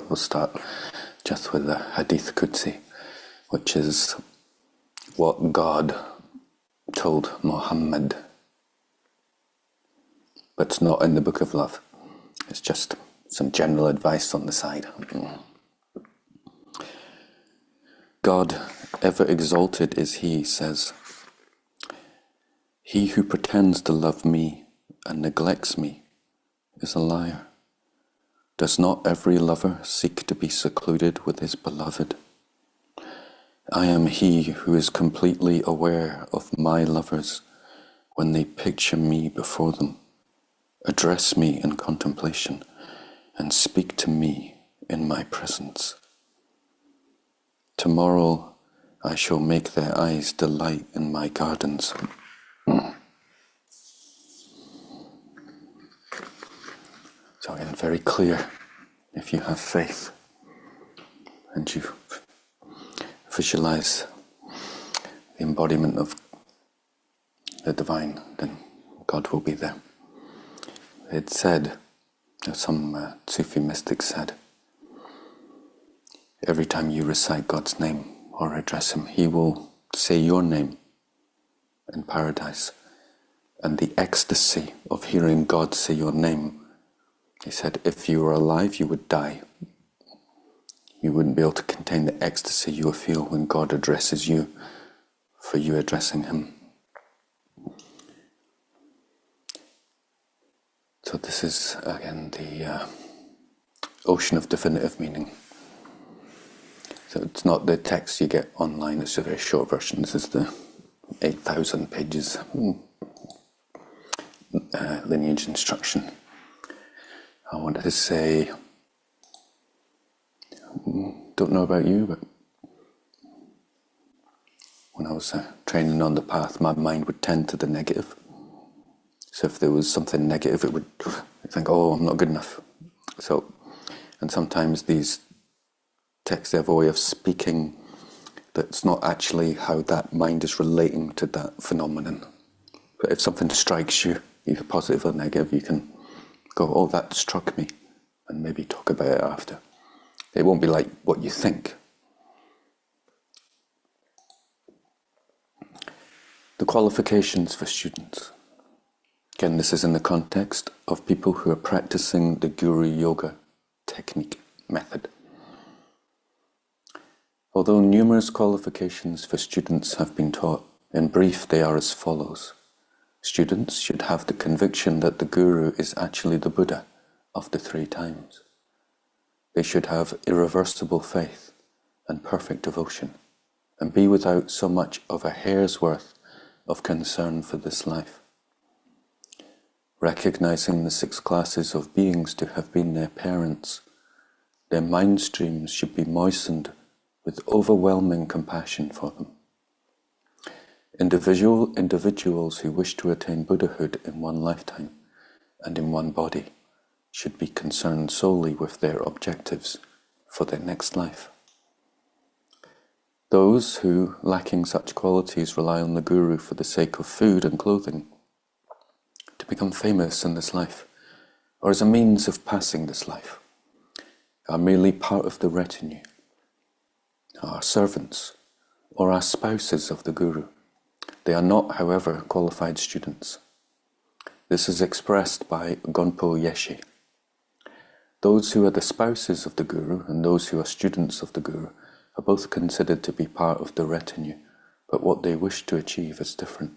we'll start just with the Hadith Qudsi, which is what God told Muhammad, but it's not in the Book of Love. It's just some general advice on the side. God, ever exalted is He, says, "He who pretends to love me and neglects me is a liar. Does not every lover seek to be secluded with his beloved? I am He who is completely aware of my lovers when they picture me before them, address me in contemplation, and speak to me in my presence. Tomorrow I shall make their eyes delight in my gardens." So again, very clear. If you have faith and you visualize the embodiment of the divine, then God will be there. It's said, some Sufi mystics said, every time you recite God's name or address Him, He will say your name in paradise. And the ecstasy of hearing God say your name, he said, if you were alive, you would die. You wouldn't be able to contain the ecstasy you will feel when God addresses you, for you addressing Him. So this is, again, the ocean of definitive meaning. So it's not the text you get online, it's a very short version. This is the 8,000 pages lineage instruction. I wanted to say, don't know about you, but when I was training on the path, my mind would tend to the negative. So if there was something negative, it would think, oh, I'm not good enough. So, and sometimes these texts have a way of speaking that's not actually how that mind is relating to that phenomenon. But if something strikes you, either positive or negative, you can go, oh, that struck me, and maybe talk about it after. It won't be like what you think. The qualifications for students. Again, this is in the context of people who are practicing the Guru Yoga technique method. Although numerous qualifications for students have been taught, in brief they are as follows. Students should have the conviction that the Guru is actually the Buddha of the 3 times. They should have irreversible faith and perfect devotion, and be without so much of a hair's worth of concern for this life. Recognizing the 6 classes of beings to have been their parents, their mind streams should be moistened with overwhelming compassion for them. Individuals who wish to attain Buddhahood in one lifetime and in one body should be concerned solely with their objectives for their next life. Those who, lacking such qualities, rely on the Guru for the sake of food and clothing, to become famous in this life, or as a means of passing this life, are merely part of the retinue, are servants, or are spouses of the Guru. They are not, however, qualified students. This is expressed by Gonpo Yeshe. Those who are the spouses of the Guru and those who are students of the Guru are both considered to be part of the retinue, but what they wish to achieve is different.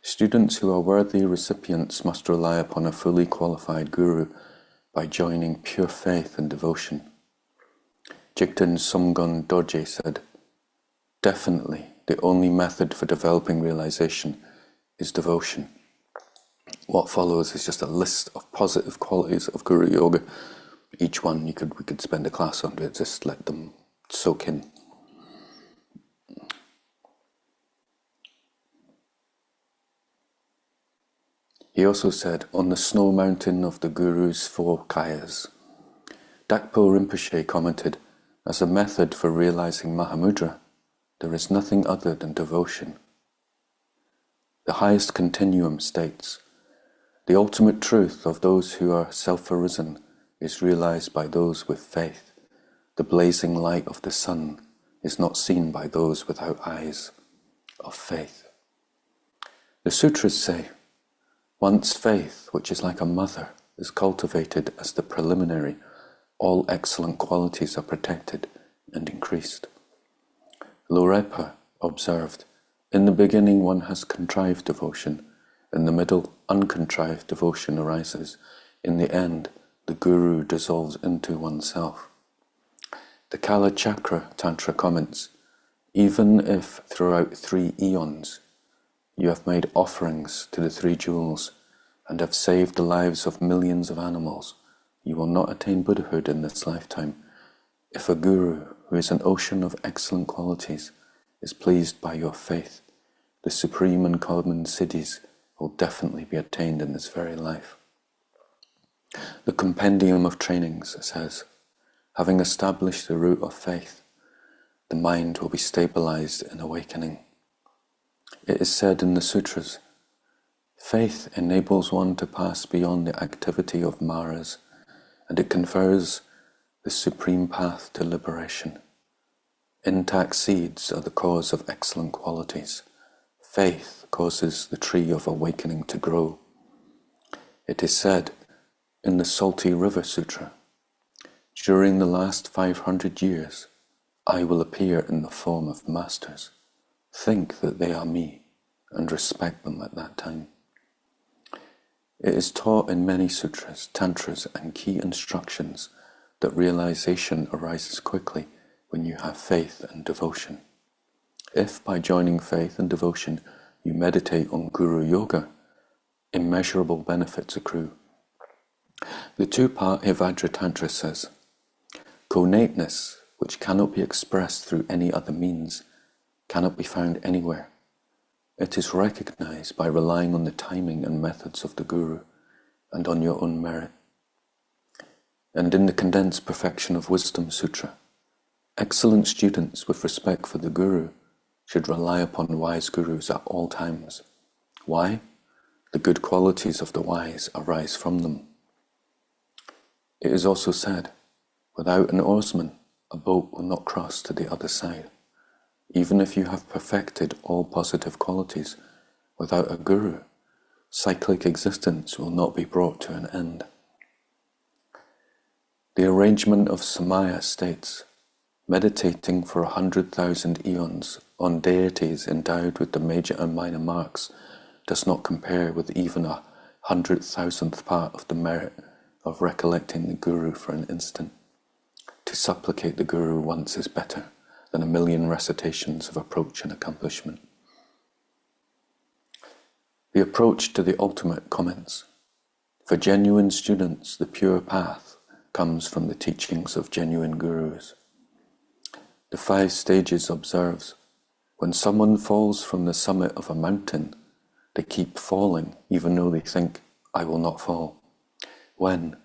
Students who are worthy recipients must rely upon a fully qualified Guru by joining pure faith and devotion. Jigten Somgon Dorje said, "Definitely, the only method for developing realization is devotion." What follows is just a list of positive qualities of Guru Yoga. Each one we could spend a class on it, just let them soak in. He also said, on the snow mountain of the Guru's 4 kayas. Dakpo Rinpoche commented, as a method for realizing Mahamudra, there is nothing other than devotion. The highest continuum states, the ultimate truth of those who are self-arisen is realized by those with faith. The blazing light of the sun is not seen by those without eyes of faith. The sutras say, once faith, which is like a mother, is cultivated as the preliminary, all excellent qualities are protected and increased. Lorepa observed, in the beginning one has contrived devotion, in the middle uncontrived devotion arises, in the end the guru dissolves into oneself. The Kala Chakra Tantra comments, even if throughout 3 eons you have made offerings to the 3 jewels and have saved the lives of millions of animals, you will not attain Buddhahood in this lifetime. If a guru, who is an ocean of excellent qualities, is pleased by your faith, the supreme and common siddhis will definitely be attained in this very life. The Compendium of Trainings says, having established the root of faith, the mind will be stabilized in awakening. It is said in the sutras, faith enables one to pass beyond the activity of maras, and it confers the supreme path to liberation. Intact seeds are the cause of excellent qualities. Faith causes the tree of awakening to grow. It is said in the Salty River Sutra, during the last 500 years, I will appear in the form of masters. Think that they are me and respect them at that time. It is taught in many sutras, tantras, and key instructions that realization arises quickly when you have faith and devotion. If by joining faith and devotion you meditate on Guru Yoga, immeasurable benefits accrue. The 2-part Hivajra Tantra says, connateness, which cannot be expressed through any other means, cannot be found anywhere. It is recognized by relying on the timing and methods of the Guru and on your own merit. And in the Condensed Perfection of Wisdom Sutra, excellent students with respect for the Guru should rely upon wise Gurus at all times. Why? The good qualities of the wise arise from them. It is also said, without an oarsman, a boat will not cross to the other side. Even if you have perfected all positive qualities, without a guru, cyclic existence will not be brought to an end. The arrangement of Samaya states, meditating for 100,000 eons on deities endowed with the major and minor marks does not compare with even 100,000th part of the merit of recollecting the Guru for an instant. To supplicate the Guru once is better than 1,000,000 recitations of approach and accomplishment. The approach to the ultimate comments. For genuine students, the pure path comes from the teachings of genuine Gurus. The 5 stages observes, when someone falls from the summit of a mountain, they keep falling even though they think, I will not fall. When,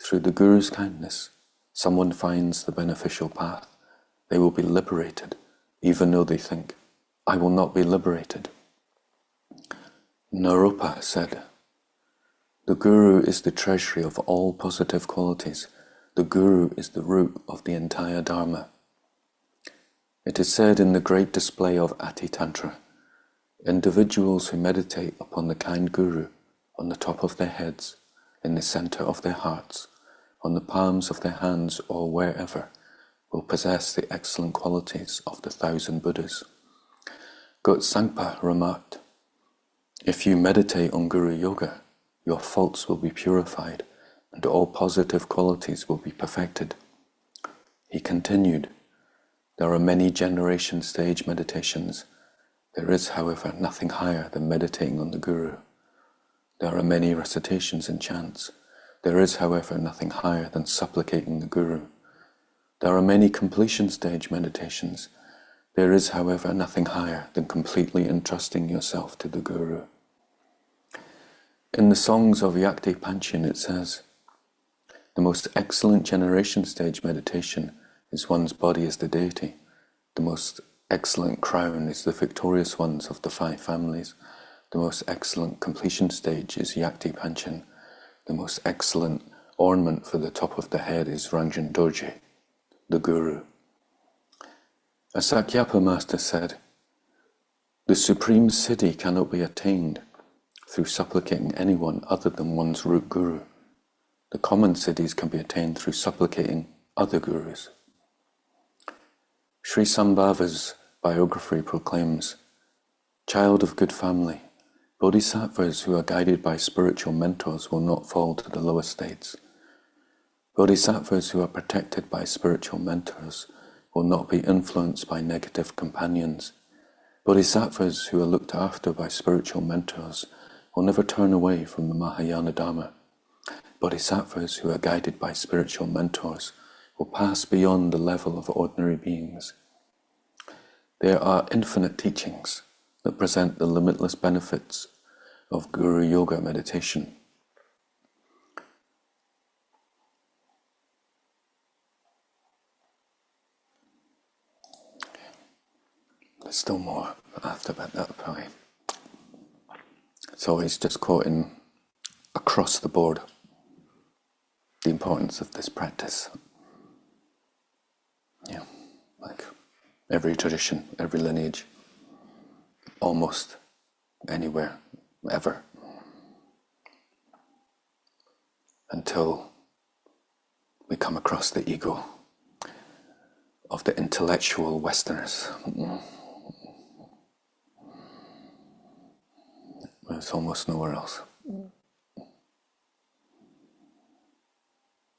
through the Guru's kindness, someone finds the beneficial path, they will be liberated, even though they think, I will not be liberated. Naropa said, the Guru is the treasury of all positive qualities. The Guru is the root of the entire Dharma. It is said in the great display of Ati Tantra, individuals who meditate upon the kind Guru on the top of their heads, in the center of their hearts, on the palms of their hands or wherever, will possess the excellent qualities of the 1,000 Buddhas. Gotsangpa remarked, if you meditate on Guru Yoga, your faults will be purified and all positive qualities will be perfected. He continued, there are many generation stage meditations. There is, however, nothing higher than meditating on the Guru. There are many recitations and chants. There is, however, nothing higher than supplicating the Guru. There are many completion stage meditations. There is, however, nothing higher than completely entrusting yourself to the Guru. In the songs of Yakti Panchen it says, the most excellent generation stage meditation is one's body as the deity. The most excellent crown is the victorious ones of the 5 families. The most excellent completion stage is Yakti Panchen. The most excellent ornament for the top of the head is Ranjan Dorje, the Guru. A Sakyapa master said, "The supreme siddhi cannot be attained through supplicating anyone other than one's root guru. The common siddhis can be attained through supplicating other gurus." Sri Sambhava's biography proclaims, "Child of good family, bodhisattvas who are guided by spiritual mentors will not fall to the lower states. Bodhisattvas who are protected by spiritual mentors will not be influenced by negative companions. Bodhisattvas who are looked after by spiritual mentors will never turn away from the Mahayana Dharma. Bodhisattvas who are guided by spiritual mentors will pass beyond the level of ordinary beings. There are infinite teachings that present the limitless benefits of Guru Yoga meditation. There's still more after that, probably. So he's just quoting across the board the importance of this practice. Yeah, like every tradition, every lineage, almost anywhere, ever, until we come across the ego of the intellectual Westerners. There's almost nowhere else.